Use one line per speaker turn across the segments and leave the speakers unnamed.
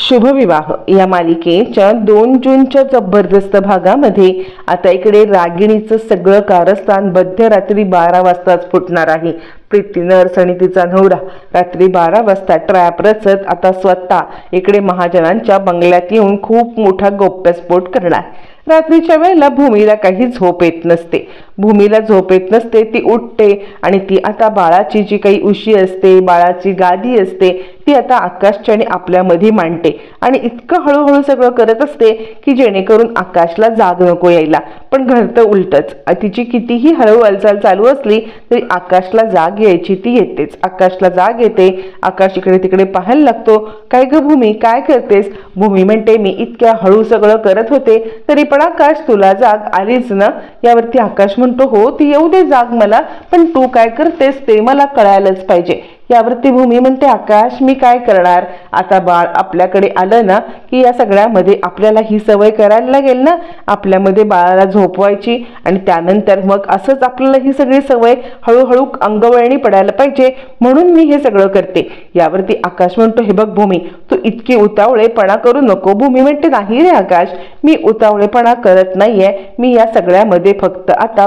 शुभविवाह या मालिकेच्या 2 जूनच्या जबरदस्त भागामध्ये आता इकडे रागिणीचं सगळं कारस्थान मध्यरात्री 12 वाजताच फुटणार आहे। प्रीती नर्स आणि तिचा नवरा रात्री 12 वाजता ट्रॅप रचत आता स्वतः इकडे महाजनांच्या बंगल्यात येऊन खूप मोठा गौप्यस्फोट करणार। रात्रीच्या वेळेला भूमीला काही झोप येत नसते। भूमीला झोप येत नसते, ती उठते आणि ती आता बाळाची जी काही उशी असते, बाळाची गादी असते, ती आता आकाशच्या आणि आपल्यामध्ये मांडते आणि इतकं हळूहळू सगळं करत असते की जेणेकरून आकाशला जाग नको यायला। पण घडतं उलटच। तिची कितीही हळू हालचाल चालू असली तरी आकाशला जाग यायची ती येतेच। आकाशला जाग येते। आकाश इकडे तिकडे पाहायला लागतो। काय ग भूमी, काय करतेस? भूमी म्हणते, मी इतक्या हळू सगळं करत होते तरी पण आकाश तुला जाग आलीच ना? यावरती आकाश म्हणतो, हो ती येऊ दे जाग मला, पण तू काय करतेस ते मला कळायलाच पाहिजे। यावरती भूमी म्हणते, आकाश मी काय करणार, आता बाळ आपल्याकडे आलं ना की या सगळ्यामध्ये आपल्याला ही सवय करायला लागेल ना, आपल्यामध्ये बाळाला झोपवायची आणि त्यानंतर मग असंच आपल्याला ही सगळी सवय हळूहळू अंगवळणी पडायला पाहिजे, म्हणून मी हे सगळं करते। यावरती आकाश म्हणतो, हे बघ भूमी, तू इतकी उतावळेपणा करू नको। भूमी म्हणते, नाही रे आकाश, मी उतावळेपणा करत नाहीये, मी या सगळ्यामध्ये फक्त आता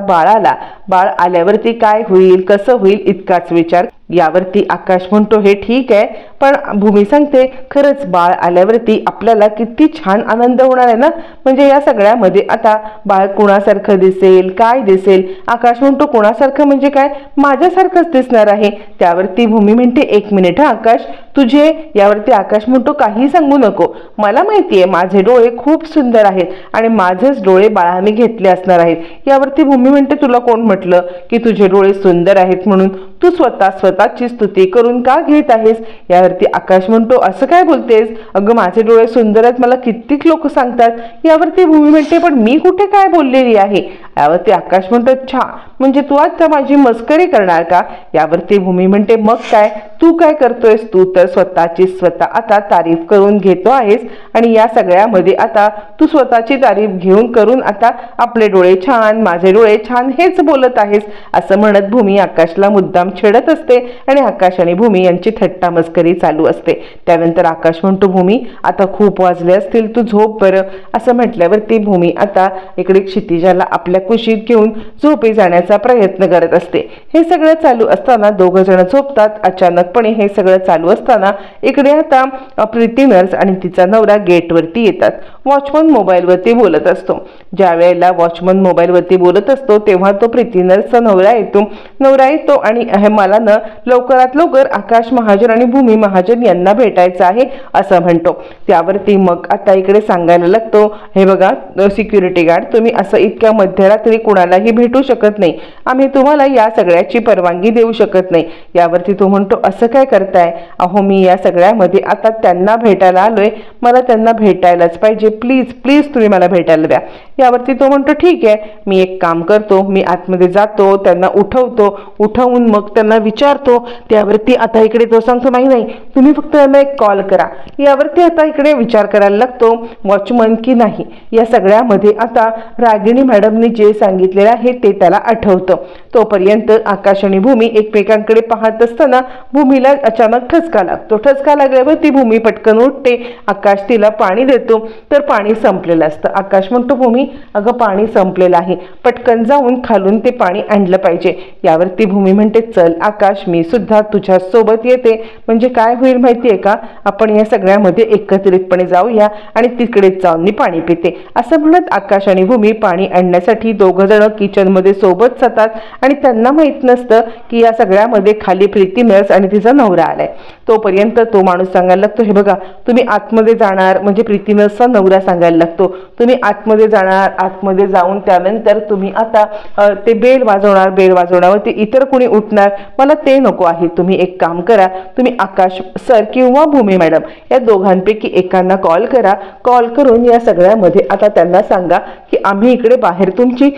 बाळ आल्यावरती काय होईल, कसं होईल इतकाच विचार। यावरती आकाश म्हणतो, हे ठीक आहे, पण भूमी सांगते, खरंच बाळ आल्यावरती आपल्याला किती छान आनंद होणार आहे ना, म्हणजे या सगळ्यामध्ये आता बाळ कुणासारखं दिसेल, काय दिसेल? आकाश म्हणतो, कुणासारखं म्हणजे काय, माझ्यासारखंच दिसणार आहे। त्यावरती भूमी म्हणते, एक मिनिट हा आकाश, तुझे? यावरती आकाश म्हणतो, काही सांगू नको, मला माहितीये माझे डोळे खूप सुंदर आहेत आणि माझेच डोळे बाळाने घेतले असणार आहेत। यावरती भूमी म्हणते, तुला कोण म्हटलं की तुझे डोळे सुंदर आहेत म्हणून? तू स्वतःची स्तुती करून का घेत आहेस? यावरती आकाश म्हणतो, असं काय बोलतेस? अगं माझे डोळे सुंदर आहेत मला कित्येक लोक सांगतात। यावरती भूमी म्हणते, पण मी कुठे काय बोललेली आहे? यावरती आकाश म्हणतो, अच्छा म्हणजे तू आता माझी मस्करी करणार का? यावरती भूमी म्हणते, मग काय, तू काय करतोयस? तू तर स्वतःची आता तारीफ करून घेतो आहेस आणि या सगळ्यामध्ये आता तू स्वतःची तारीफ घेऊन करून आता आपले डोळे छान, माझे डोळे छान हेच बोलत आहेस, असं म्हणत भूमी आकाशला मुद्दाम छेडत असते आणि आकाश आणि भूमी यांची थट्टा मस्करी चालू असते। त्यानंतर आकाश म्हणतो, भूमी आता खूप वाजले असतील, तू झोप बरं, असं म्हटल्यावरती भूमी आता इकडे क्षितिजाला आपल्या कुशीत घेऊन झोपी जाण्याचा प्रयत्न करत असते। हे सगळं चालू असताना दोघं जण झोपतात। अचानकपणे हे सगळं चालू असताना इकडे आता प्रीती नर्स आणि तिचा नवरा गेटवरती येतात। वॉचमन मोबाईलवरती बोलत असतो। ज्या वेळेला वॉचमन मोबाईलवरती बोलत असतो तेव्हा तो प्रीती नर्सचा नवरा येतो आणि मला ना लवकरात लवकर आकाश महाजन आणि भूमी महाजन यांना भेटायचं आहे असं म्हणतो। त्यावरती मग आता इकडे सांगायला लागतो, हे बघा सिक्युरिटी गार्ड, तुम्ही असं इतक्या मध्यरात्री कुणालाही भेटू शकत नाही, आम्ही तुम्हाला या सगळ्याची परवानगी देऊ शकत नाही। यावरती तो म्हणतो, असं काय करताय? अहो मी या सगळ्यामध्ये आता त्यांना भेटायला आलोय, मला त्यांना भेटायलाच पाहिजे, प्लीज प्लीज तुम्ही मला भेटायला द्या। यावरती तो म्हणतो, ठीक आहे, मी एक काम करतो, मी आतमध्ये जातो, त्यांना उठवून मग त्यांना विचारतो। त्यावरती आता इकडे तो सांगतो, नाही तुम्ही फक्त त्यांना एक कॉल करा। यावरती आता इकडे विचार करायला लागतो वॉचमन की नाही या सगळ्यामध्ये आता रागिणी मॅडमने जे सांगितलेलं आहे ते त्याला आठवतं। तोपर्यंत आकाश आणि भूमी एकमेकांकडे पाहत असताना भूमीला अचानक ठसका लागतो। ठसका लागल्यावरती भूमी पटकन उठते। आकाश तिला पाणी देतो तर पाणी संपलेलं असतं। आकाश म्हणतो, भूमी अगं पाणी संपलेलं आहे, पटकन जाऊन खालून ते पाणी आणलं पाहिजे। यावरती भूमी म्हणते, चल आकाश, मी सुद्धा तुझ्या सोबत येते, म्हणजे काय होईल माहितीये का, आपण या सगळ्यामध्ये एकत्रितपणे जाऊया आणि तिकडेच जाऊन मी पाणी पिते। असं म्हणत आकाश आणि भूमी पाणी आणण्यासाठी दोघं जण किचन मध्ये सोबत जातात आणि त्यांना माहित नसतं की या सगळ्यामध्ये खाली प्रीती नर्स आणि तिचा नवरा आलाय। तोपर्यंत तो माणूस सांगायला लागतो, हे बघा तुम्ही आतमध्ये जाणार, म्हणजे प्रीती नर्सचा नवरा सांगायला लागतो, तुम्ही आतमध्ये जाणार, आतमध्ये जाऊन त्यानंतर तुम्ही आता ते बेल वाजवण्यावरती इतर कोणी उठणार, मला ते नको आहे। तुम्ही एक काम करा, तुम्ही आकाश सर किंवा भूमी मॅडम या दोघांपैकी एकांना कॉल करा। कॉल करून या सगळ्यामध्ये आता त्यांना सांगा की आम्ही इकडे बाहेर तुमची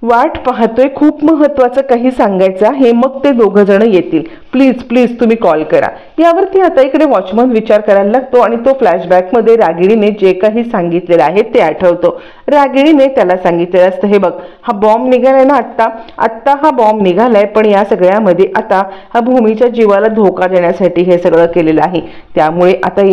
वाट पाहतोय, खूप महत्त्वाचं काही सांगायचं आहे, मग ते दोघं जण येतील, प्लीज प्लीज तुम्ही कॉल करा। यावरती आता इकडे वॉचमन विचार करायला लागतो आणि तो फ्लॅशबॅकमध्ये रागिणीने जे काही सांगितलेलं आहे ते आठवतो रागिणीने त्याला सांगितलेलं असतं, हे बघ हा बॉम्ब निघालाय ना, आत्ता आत्ता हा बॉम्ब निघालाय, पण या सगळ्यामध्ये आता हा भूमीच्या जीवाला धोका देण्यासाठी हे सगळं केलेलं आहे. त्यामुळे आता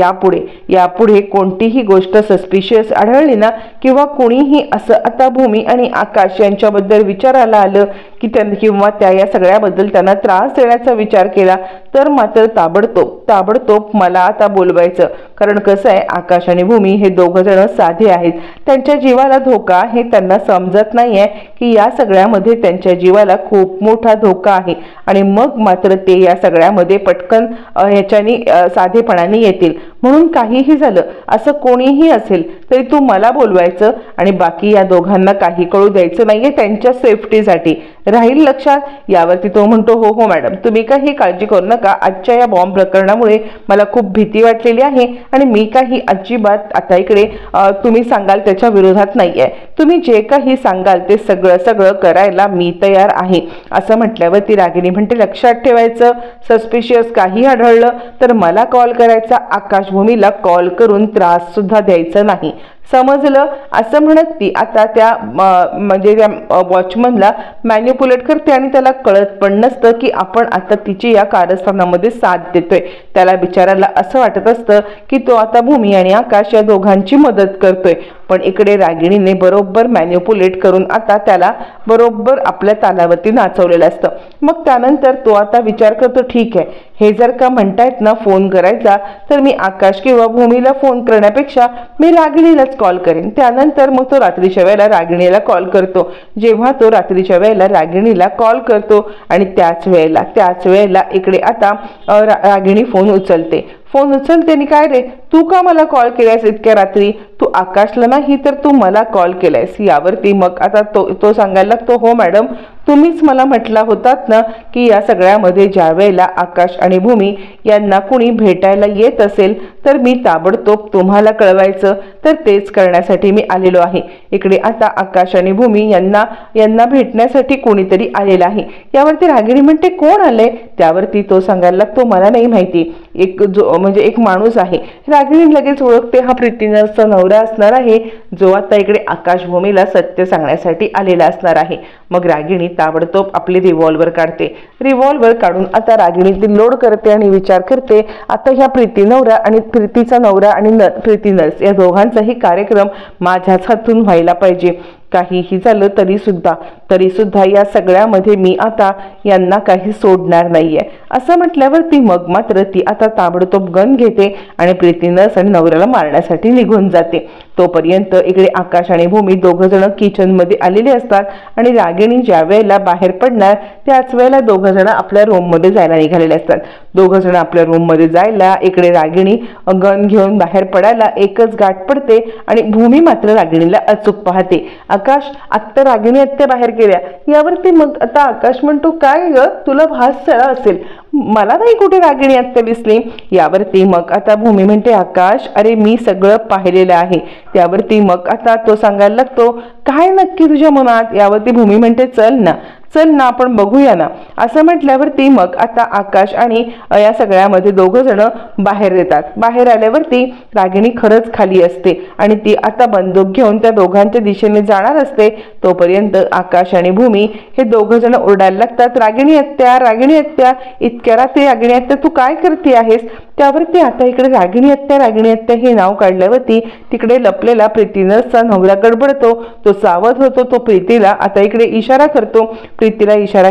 यापुढे कोणतीही गोष्ट सस्पिशियस आढळली ना, किंवा कोणीही असं आता भूमी आणि आकाश यांच्याबद्दल विचारायला आलं की किंवा त्या या सगळ्याबद्दल त्यांना त्रास देण्याचा विचार केला, तर मात्र ताबडतोब मला आता बोलवायचं. कारण कसं आहे, आकाश आणि भूमी हे दोघं जण साधे आहेत. त्यांच्या जीवाला धोका हे त्यांना समजत नाहीये की या सगळ्यामध्ये त्यांच्या जीवाला खूप मोठा धोका आहे. आणि मग मात्र ते या सगळ्यामध्ये पटकन ह्याच्यानी साधेपणाने येतील. म्हणून काहीही झालं, असं कोणीही असेल तरी तू मला बोलवायचं आणि बाकी या दोघांना काही कळू द्यायचं नाहीये, त्यांच्या सेफ्टीसाठी राहील लक्षात. यावरती तो म्हणतो, हो हो मॅडम, तुम्ही काही काळजी करू नका. आजच्या या बॉम्ब प्रकरणामुळे मला खूप भीती वाटलेली आहे आणि मी काही अजिबात आता इकडे तुम्ही सांगाल त्याच्या विरोधात नाहीये. तुम्ही जे काही सांगाल ते सगळं करायला मी तयार आहे. असं म्हटल्यावरती रागिणी म्हणते, लक्षात ठेवायचं, सस्पिशियस काही आढळलं तर मला कॉल करायचा, आकाशभूमीला कॉल करून त्रास सुद्धा द्यायचा नाही, समजलं. असं म्हणत ती आता त्या म्हणजे त्या वॉचमनला मॅन्युप्युलेट करते आणि त्याला कळत पण नसतं की आपण आता तिची या कारस्थानामध्ये साथ देतोय. त्याला बिचाराला असं वाटत असतं की तो आता भूमी आणि आकाश या दोघांची मदत करतोय. पण इकडे रागिणीने बरोबर मॅन्युप्युलेट करून आता त्याला बरोबर आपल्या तालावरती नाचवलेलं असतं. मग त्यानंतर तो आता विचार करतो, ठीक आहे, हे जर का म्हणतायत ना फोन करायचा, तर मी आकाश किंवा भूमीला फोन करण्यापेक्षा मी रागिणीलाच कॉल करेन. त्यानंतर मग तो रात्रीच्या वेळेला रागिणीला कॉल करतो. जेव्हा तो रात्रीच्या वेळेला रागिणीला कॉल करतो आणि त्याच वेळेला इकडे आता रागिणी फोन उचलते आणि काय रे, तू का मला कॉल केलायस इतक्या रात्री? तू आकाशला नाही तर तू मला कॉल केलायस. यावरती मग आता तो सांगायला लागतो, हो मॅडम, तुम्हीच मला म्हटला होतात ना की या सगळ्यामध्ये ज्या वेळेला आकाश आणि भूमी यांना कुणी भेटायला येत असेल तर मी ताबडतोब तुम्हाला कळवायचं, तर तेच करण्यासाठी मी आलेलो आहे. इकडे आता आकाश आणि भूमी यांना भेटण्यासाठी कोणीतरी आलेलं आहे. यावरती रागिणी म्हणते, कोण आले? त्यावरती तो सांगायला लागतो, मला नाही माहिती, एक माणूस आहे. रागिणी लगेच ओळखते, हा प्रीतीनरचा नवरा असणार आहे, जो आता इकडे आकाश भूमीला सत्य सांगण्यासाठी आलेला असणार आहे. मग रागिणी ताबडतोब आपली रिव्हॉल्वर काढते. रिव्हॉल्वर काढून आता रागिणी ती लोड करते आणि विचार करते, आता ह्या प्रीतीचा नवरा आणि प्रीती नर्स या दोघांचाही कार्यक्रम माझ्याच हातून व्हायला पाहिजे. काहीही झालं तरी सुद्धा या सगळ्यामध्ये मी आता यांना काही सोडणार नाहीये. असं म्हटल्यावरती मग मात्र ती आता ताबडतोब गन घेते आणि प्रीती नर्स आणि नवऱ्याला मारण्यासाठी निघून जाते. तोपर्यंत इकडे आकाश आणि भूमी दोघं जण किचनमध्ये आलेले असतात आणि रागिणी ज्या वेळेला बाहेर पडणार त्याच वेळेला दोघं जण आपल्या रूममध्ये जायला निघालेले असतात. दोघं जण आपल्या रूममध्ये जायला इकडे रागिणी गन घेऊन बाहेर पडायला एकच गाठ पडते आणि भूमी मात्र रागिणीला अचूक पाहते. आकाश, आत्ता रागिणी आत्या बाहेर गेल्या. यावरती मग आता आकाश म्हणतो, काय ग, तुला भास चला असेल, मला नाही कुठे रागिणी आत्या दिसली. यावरती मग आता भूमी म्हणते, आकाश, अरे मी सगळं पाहिलेलं आहे. त्यावरती मग आता तो सांगायला लागतो, काय नक्की तुझ्या मनात? यावरती भूमी म्हणते, चल ना आपण बघूया ना. असं म्हटल्यावरती मग आता आकाश आणि या सगळ्यामध्ये दोघं जण बाहेर येतात. बाहेर आल्यावरती रागिणी खरंच खाली असते आणि ती आता बंदूक घेऊन त्या दोघांच्या दिशेने जाणार असते. तोपर्यंत आकाश आणि भूमी हे दोघं जण ओरडायला लागतात, रागिणी हत्या, इतक्या रात्री रागिणी हत्या, तू काय करते आहेस? त्यावरती आता इकडे रागिणी हत्या हे नाव काढल्यावरती तिकडे लपलेला प्रीतीनरचा नवरा गडबडतो. तो सावध होतो. तो प्रीतीला आता इकडे इशारा करतो. प्रीतीला इशारा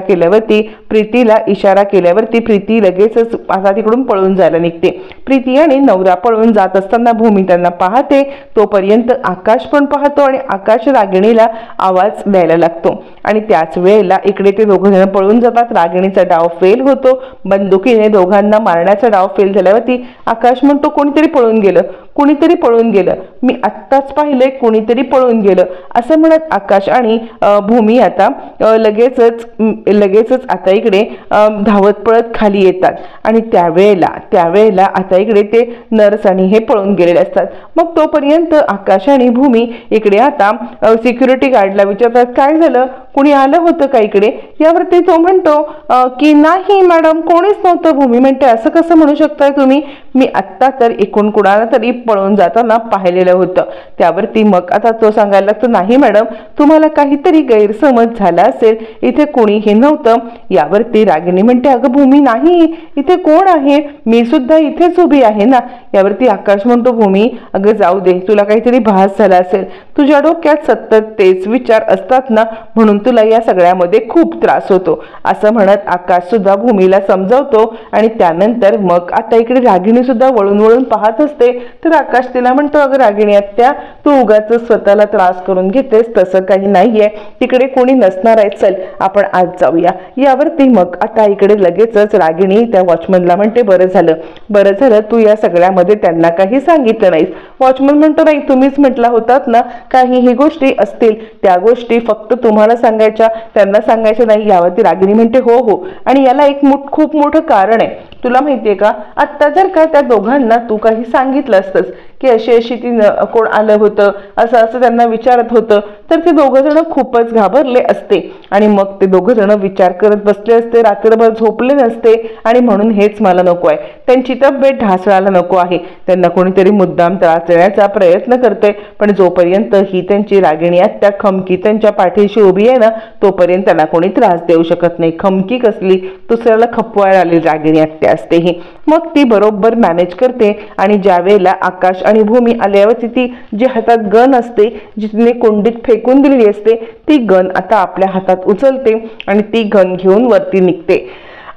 केल्यावरती प्रीती लगेचच आता तिकडून पळून जायला निघते. प्रीती आणि नवरा पळून जात असताना भूमी त्यांना पाहते. तोपर्यंत आकाश पण पाहतो आणि आकाश रागिणीला आवाज द्यायला लागतो आणि त्याच वेळेला इकडे ते दोघं जण पळून जातात. रागिणीचा डाव फेल होतो. बंदुकीने दोघांना मारण्याचा डाव फेल झाल्यावरती आकाश म्हणतो, कोणीतरी पळून गेलं, मी आत्ताच पाहिलंय, कोणीतरी पळून गेलं. असं म्हणत आकाश आणि भूमी आता लगेचच आता इकडे धावत पळत खाली येतात आणि त्यावेळेला आता इकडे ते नर्स आणि हे पळून गेलेले असतात. मग तोपर्यंत आकाश आणि भूमी इकडे आता सिक्युरिटी गार्डला विचारतात, काय झालं, कुणी आलं होतं का इकडे? यावरती तो म्हणतो की नाही मॅडम, कोणीच नव्हतं. भूमी म्हणते असं कसं म्हणू शकताय तुम्ही? मी आत्ता तर एकूण कुणाला तरी पळून जाताना पाहिलेलं होतं. त्यावरती मग आता तो सांगायला लागतो नाही मॅडम, तुम्हाला काहीतरी गैरसमज झाला असेल, इथे कोणीही नव्हतं. यावरती रागिणी म्हणते अगं भूमी नाही, इथे कोण आहे? मी सुद्धा इथेच उभी आहे ना. यावरती आकाश म्हणतो भूमी अगं जाऊ दे, तुला काहीतरी भास झाला असेल, तुझ्या डोक्यात सतत तेच विचार असतात ना, म्हणून तुला या सगळ्यामध्ये खूप त्रास होतो. असं म्हणत आकाश सुद्धा भूमीला समजावतो. आणि त्यानंतर मग आता इकडे रागिणी सुद्धा वळून वळून पाहत असते. तर आकाश तिला म्हणतो अगं रागिणी आत्या, तू उगाच स्वतःला त्रास करून घेतेस, तसं काही नाहीये, तिकडे कोणी नसणार आहे, चल आपण आज जाऊया. यावरती मग आता इकडे लगेचच रागिणी त्या वॉचमनला म्हणते बरं झालं तू या सगळ्यामध्ये त्यांना काही सांगितलं नाहीस. वॉचमन म्हणतो नाही, तुम्हीच म्हटला होतात ना काहीही गोष्टी असतील त्या गोष्टी फक्त तुम्हाला सांगायच्या, त्यांना सांगायच्या नाही. यावरती रागिणी म्हणते हो, आणि याला एक खूप मोठं कारण आहे. तुला माहितीये का, आत्ता जर का त्या दोघांना तू काही सांगितलं असतंस की अशी ती कोण आलं होतं, असं त्यांना विचारत होतं, तर ते दोघं जण खूपच घाबरले असते आणि मग ते दोघं जण विचार करत बसले असते, रात्रभर झोपले नसते. आणि म्हणून हेच मला नको आहे, त्यांची तब्येत ढासळायला नको आहे. त्यांना कोणीतरी मुद्दाम त्रास देण्याचा प्रयत्न करते, पण जोपर्यंत ही त्यांची रागिणी आत्या खमकी त्यांच्या पाठीशी उभी आहे ना, तोपर्यंत त्यांना कोणी त्रास देऊ शकत नाही. खमकी कसली, दुसऱ्याला खपवायला आली रागिणी आत्या असते ही. मग ती बरोबर मॅनेज करते. आणि ज्या वेळेला आकाश आणि भूमी आल्यावर ती जी हातात गन असते, जी तिने कोंडीत फेकून दिलेली असते, ती गन आता आपल्या हातात उचलते आणि ती गन घेऊन वरती निघते.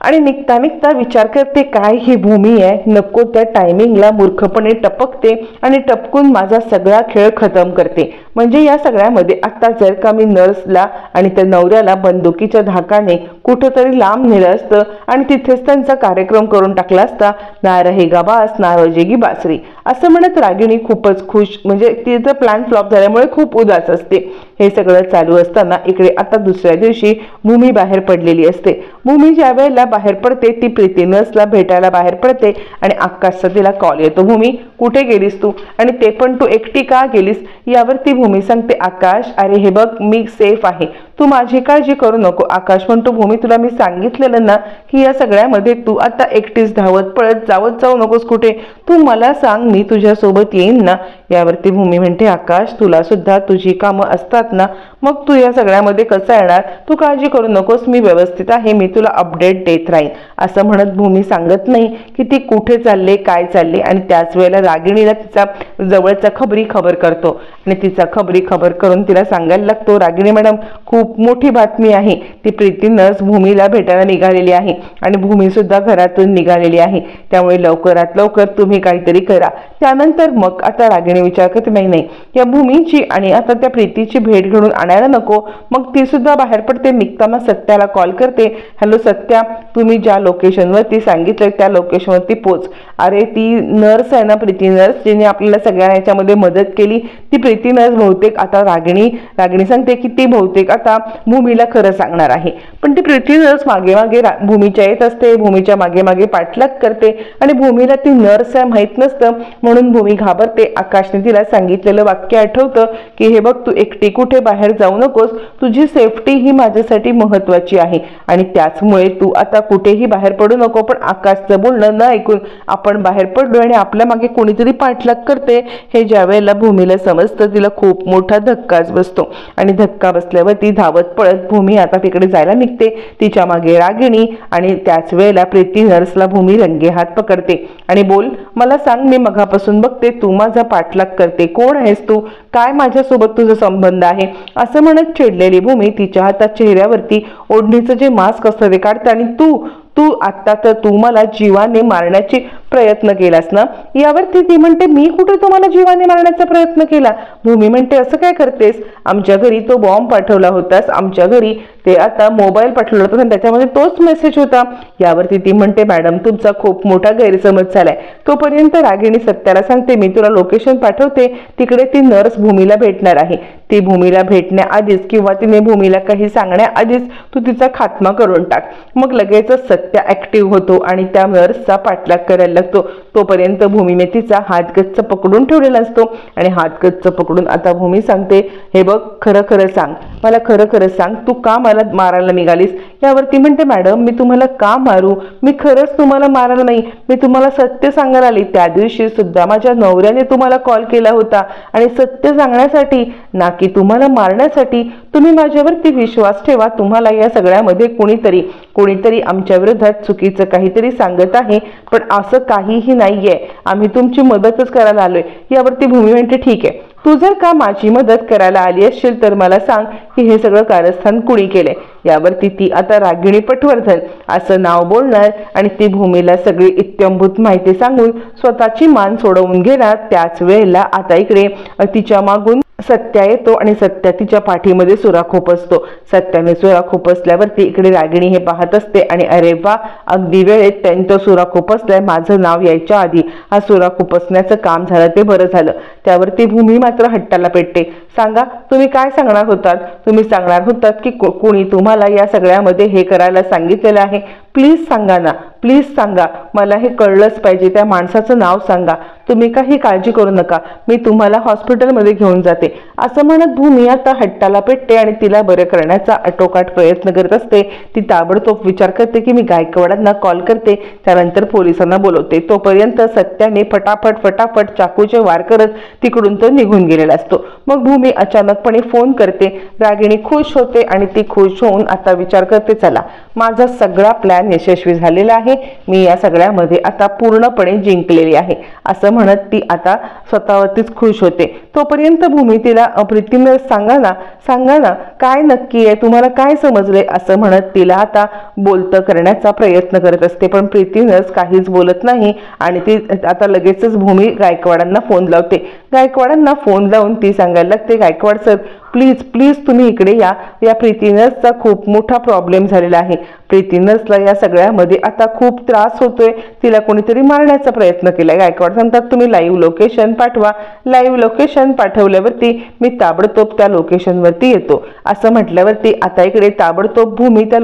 आणि निघता निघता विचार करते काय ही भूमी आहे, नको त्या टायमिंगला मूर्खपणे टपकते आणि टपकून माझा सगळा खेळ खतम करते. म्हणजे या सगळ्यामध्ये आता जर का मी नर्सला आणि त्या नवऱ्याला बंदुकीच्या धाकाने कुठंतरी लांब नेलं असतं आणि तिथेच त्यांचा कार्यक्रम करून टाकला असता, ना रहेगा बास ना रोजेगी बासरी, असं म्हणत रागिणी खूपच खुश, म्हणजे तिचं प्लॅन फ्लॉप झाल्यामुळे खूप उदास असते. हे सगळं चालू असताना इकडे आता दुसऱ्या दिवशी भूमी बाहेर पडलेली असते. भूमी ज्या वेळेला बाहेर पडते ती प्रीती नर्सला भेटायला बाहेर पडते आणि आकाशचा तिला कॉल येतो, भूमी कुठे गेलीस तू, आणि ते पण तू एकटी का गेलीस? यावरती भूमी सांगते आकाश अरे हे बघ मी सेफ आहे, तू माझी काळजी करू नको. आकाश म्हणतो भूमी तुला मी सांगितलेलं ना की या सगळ्यामध्ये तू आता एकटीच धावत पळत जाऊ नकोस कुठे, तू मला सांग मी तुझ्या सोबत येईन ना. यावरती भूमी म्हणते आकाश तुला सुद्धा तुझी कामं असतात ना, मग तू या सगळ्यामध्ये कसं येणार, तू काळजी करू नकोस, मी व्यवस्थित आहे, मी तुला अपडेट देत राहीन. असं म्हणत भूमी सांगत नाही की ती कुठे चालले काय चालले. आणि त्याच वेळेला रागिणीला तिचा जवळचा खबर करतो आणि तिचा खबर करून तिला सांगायला लागतो रागिणी मॅडम खूप मोठी बातमी आहे, ती प्रीती नर्स भूमीला भेटायला निघालेली आहे आणि भूमी सुद्धा घरातून निघालेली आहे, त्यामुळे लवकरात लवकर तुम्ही काहीतरी करा. त्यानंतर मग आता रागिणी विचार करते नाही या भूमीची आणि आता त्या प्रीतीची भेट घडून आणायला नको. मग ती सुद्धा बाहेर पडते. निघताना सत्याला कॉल करते, हॅलो सत्या, तुम्ही ज्या लोकेशनवरती सांगितलं त्या लोकेशनवरती पोच. अरे ती नर्स आहे ना, प्रीती नर्स, जिने आपल्याला सगळ्यांना याच्यामध्ये मदत केली, ती प्रीती नर्स बहुतेक आता रागिणी सांगते की ती बहुतेक आता भूमीला खरं सांगणार आहे. पण ती प्रीती नर्स मागे भूमीच्या येत असते, भूमीच्या मागे पाठलाग करते आणि भूमीला ती नर्स आहे माहित नसतं, म्हणून भूमी घाबरते. आकाशने तिला सांगितलेलं वाक्य आठवतं की हे बघ तू एकटी कुठे बाहेर जाऊ नकोस, तुझी सेफ्टी ही माझ्यासाठी महत्वाची आहे आणि त्याचमुळे तू आता कुठेही बाहेर पडू नको. पण आकाशचं बोलणं न ऐकून आपण बाहेर पडलो आणि आपल्या मागे कोणीतरी पाठलाग करते. हे ज्या वेळेला भूमीला समजतं तिला खूप मोठा धक्काच बसतो आणि धक्का बसल्यावर ती धावत पळत भूमी आता तिकडे जायला निघते, तिच्या मागे रागिणी. आणि त्याच वेळेला प्रीती नर्सला भूमी रंगेहात पकडते आणि बोल मला सांग, मी मगापासून बघते तू माझा पाठलाग करते, कोण आहेस तू, काय माझ्यासोबत तुझा संबंध आहे? असं म्हणत चिडलेली भूमी तिच्या हातात चेहऱ्यावरती ओढणीचं जे मास्क असतं ते काढते आणि तू आत्ता तर तू मला जीवाने मारण्याची प्रयत्न केलास ना. यावरती ती म्हणते मी कुठे तुम्हाला जीवाने मारण्याचा प्रयत्न केला? भूमी म्हणते असं काय करतेस, आमच्या घरी तो बॉम्ब पाठवला होतास, आमच्या घरी ते आता मोबाईल पाठवला होता आणि त्याच्यामध्ये तोच मेसेज होता. यावरती ती म्हणते मॅडम तुमचा खूप मोठा गैरसमज झालाय. तोपर्यंत रागिणी सत्याला सांगते मी तुला लोकेशन पाठवते, तिकडे ती नर्स भूमीला भेटणार आहे, ती भूमीला भेटण्याआधीच किंवा तिने भूमीला काही सांगण्याआधीच तू तिचा खात्मा करून टाक. मग लगेचच सत्या ऍक्टिव्ह होतो आणि त्या नर्सचा पाठलाग करायला लागतो. तोपर्यंत भूमीने तिचा हात गच्च पकडून ठेवलेला असतो आणि हात गच्च पकडून आता भूमी सांगते, हे बघ, खरं खरं सांग, मला खरं खरं सांग, तू का मला मारायला निघालीस? यावरती म्हणते, मॅडम, मी तुम्हाला का मारू? मी खरंच तुम्हाला मारायला नाही, मी तुम्हाला सत्य सांगायला आली. त्या दिवशी सुद्धा माझ्या नवऱ्याने तुम्हाला कॉल केला होता आणि सत्य सांगण्यासाठी, ना की तुम्हाला मारण्यासाठी. तुम्ही माझ्यावरती विश्वास ठेवा. तुम्हाला या सगळ्यामध्ये कोणीतरी आमच्या विरोधात चुकीचं काहीतरी सांगत आहे, पण असं काहीही नाहीये. आम्ही तुमची मदतच करायला आलोय. यावरती भूमी म्हणते, ठीक आहे, तू जर का माझी मदत करायला आली असेल तर मला सांग की हे सगळं कारस्थान कुणी केलंय. यावरती ती आता रागिणी पटवर्धन असं नाव बोलणार आणि ती भूमीला सगळी इत्थंभूत माहिती सांगून स्वतःची मान सोडवून घेणार. त्याच वेळेला आता इकडे तिच्या मागून सत्या येतो आणि सत्या तिच्या पाठीमध्ये सुरा खोपसतो. सत्याने सुरा खोपसल्यावरती इकडे रागिणी हे पाहत असते आणि अरे वा, अगदी वेळेत त्यांचा सुरा खोपसलाय, माझं नाव यायच्या आधी हा सुरा खोपसण्याचं काम झालं, ते बरं झालं. त्यावरती भूमी मात्र हट्टाला पेटते. सांगा, तुम्ही काय सांगणार होतात? तुम्ही सांगणार होतात की कोणी तुम्हाला या सगळ्यामध्ये हे करायला सांगितलेलं आहे? प्लीज सांगा ना, प्लीज सांगा, मला हे कळलंच पाहिजे. त्या माणसाचं नाव सांगा. तुम्ही काही काळजी करू नका, मी तुम्हाला हॉस्पिटलमध्ये घेऊन जाते. असं म्हणत भूमी आता हट्टाला पेटते आणि तिला बरं करण्याचा आटोकाट प्रयत्न करत असते. ती ताबडतोब विचार करते की मी गायकवाडांना कॉल करते, त्यानंतर पोलिसांना बोलवते. तोपर्यंत सत्याने फटाफट चाकूचे वार करत तिकडून तो निघून गेलेला असतो. मग भूमी अचानकपणे फोन करते. रागिणी खुश होते आणि ती खुश होऊन आता विचार करते, चला, माझा सगळा प्लॅन यशस्वी झालेला आहे, मी या सगळ्यामध्ये आता पूर्णपणे जिंकलेली आहे, असं म्हणत ती आता स्वतःवरतीच खुश होते. तोपर्यंत भूमी तिला, प्रीतीने सांगा ना काय नक्की आहे, तुम्हाला काय समजले, असं म्हणत तिला आता बोलतं करण्याचा प्रयत्न करत असते. पण प्रीतीनंच काहीच बोलत नाही आणि ती आता लगेचच भूमी गायकवाडांना फोन लावते. गायकवाडांना फोन लावून ती सांगायला लागते, गायकवाड सर, प्लीज तुम्ही इकडे या. या प्रीतीनसचा खूप मोठा प्रॉब्लेम झालेला आहे. प्रीतीनसला या सगळ्यामध्ये आता खूप त्रास होतोय, तिला कोणीतरी मारण्याचा प्रयत्न केलाय. गायकवाड सांगतात, तुम्ही लाईव्ह लोकेशन पाठवा. लाईव्ह लोकेशन पाठवल्यावरती मी ताबडतोब त्या लोकेशनवरती येतो. असं म्हटल्यावरती आता इकडे ताबडतोब भूमी त्या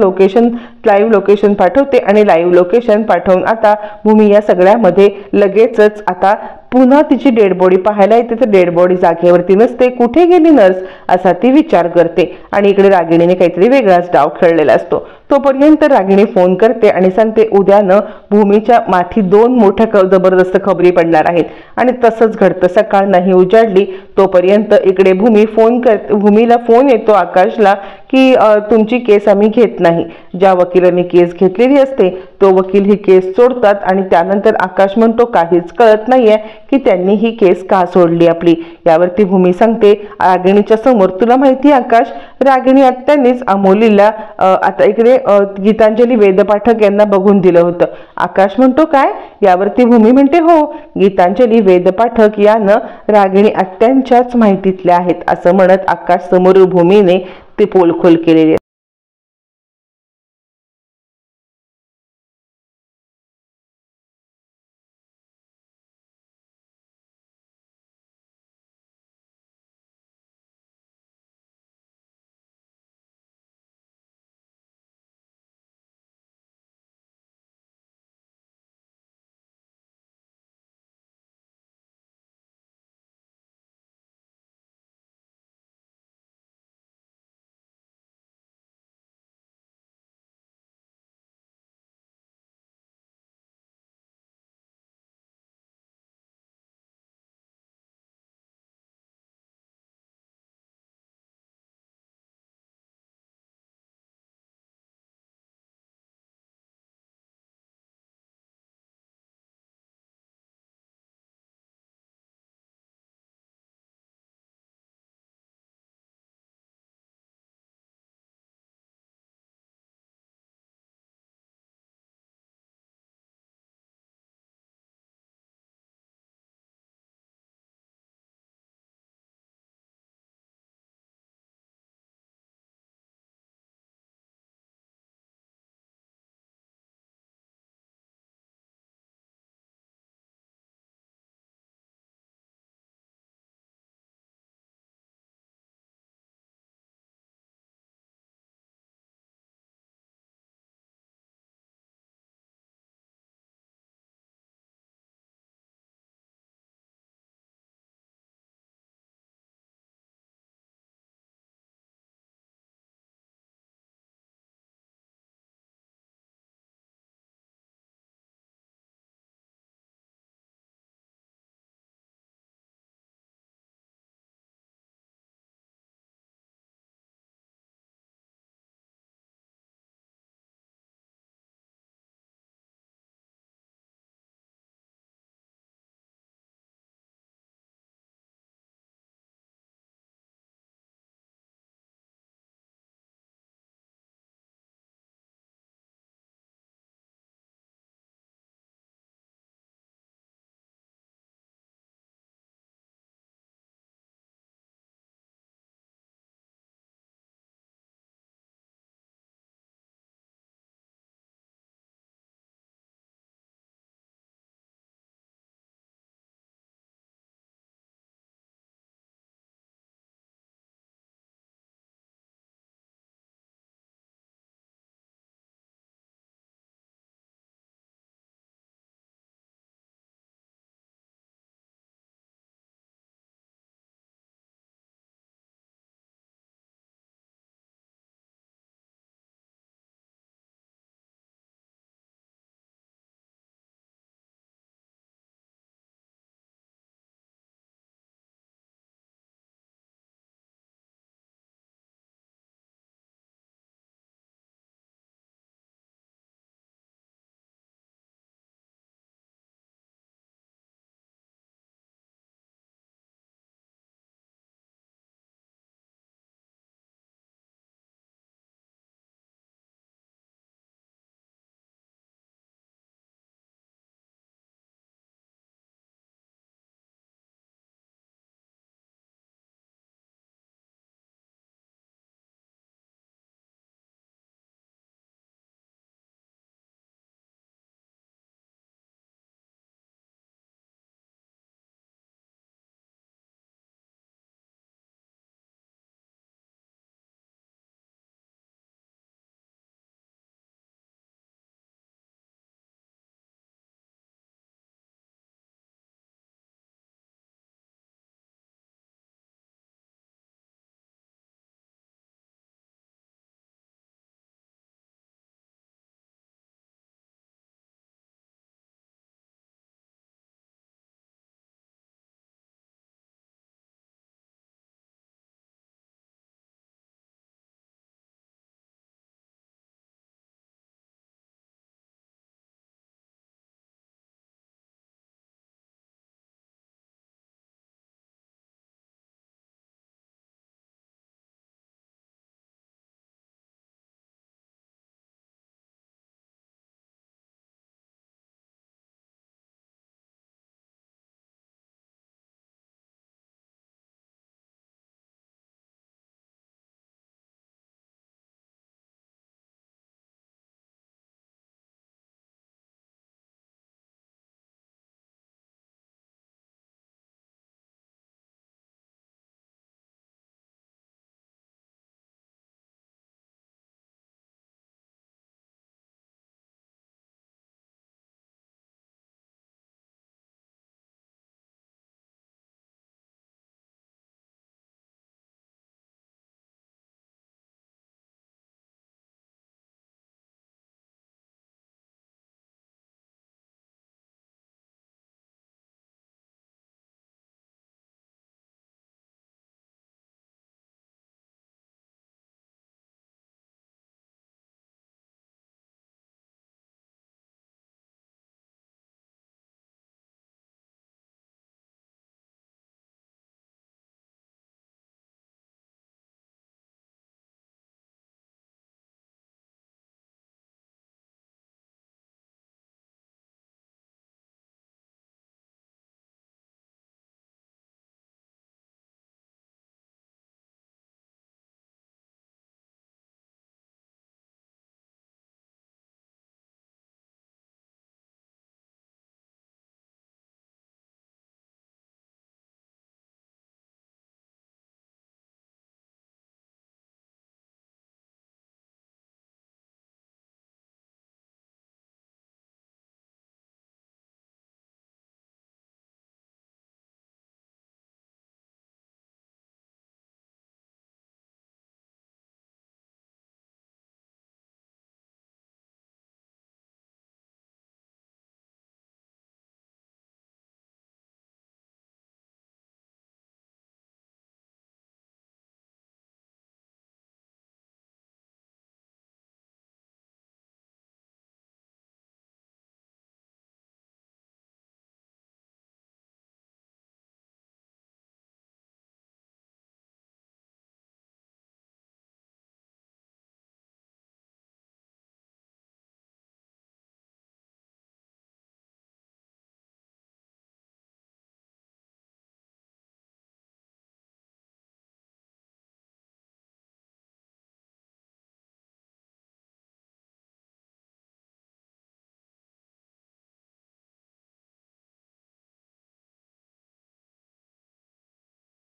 लाईव्ह लोकेशन पाठवते आणि लाईव्ह लोकेशन पाठवून आता भूमी या सगळ्यामध्ये लगेचच आता पुन्हा तिची डेड बॉडी पाहायला येते. तर डेड बॉडी जागेवरती नसते. कुठे गेली नर्स, असा ती विचार करते आणि इकडे रागिणीने काहीतरी वेगळाच डाव खेळलेला असतो. तोपर्यंत रागिणी फोन करते आणि सांगते, उद्यानं भूमीच्या माथी 2 मोठ्या जबरदस्त खबरी पडणार आहेत. आणि तसंच घडतं. सकाळ नाही उजाडली तोपर्यंत इकडे भूमीला फोन येतो आकाशला की तुमची केस आम्ही घेत नाही. ज्या वकिलांनी केस घेतलेली असते तो वकील ही केस सोडतात आणि त्यानंतर आकाश म्हणतो, काहीच कळत नाहीये की त्यांनी ही केस का सोडली आपली. यावरती भूमी सांगते, रागिणीच्या समोर, तुला माहिती आकाश, रागिणी आत्यांनीच अमोलीला आता इकडे गीतांजली वेदपाठक यांना बघून दिलं होतं. आकाश म्हणतो, काय? यावरती भूमी म्हणते, हो, गीतांजली वेदपाठक यानं रागिणी आत्यांच्याच माहितीतल्या आहेत, असं म्हणत आकाश समोर भूमीने ते पोलखोल केलेले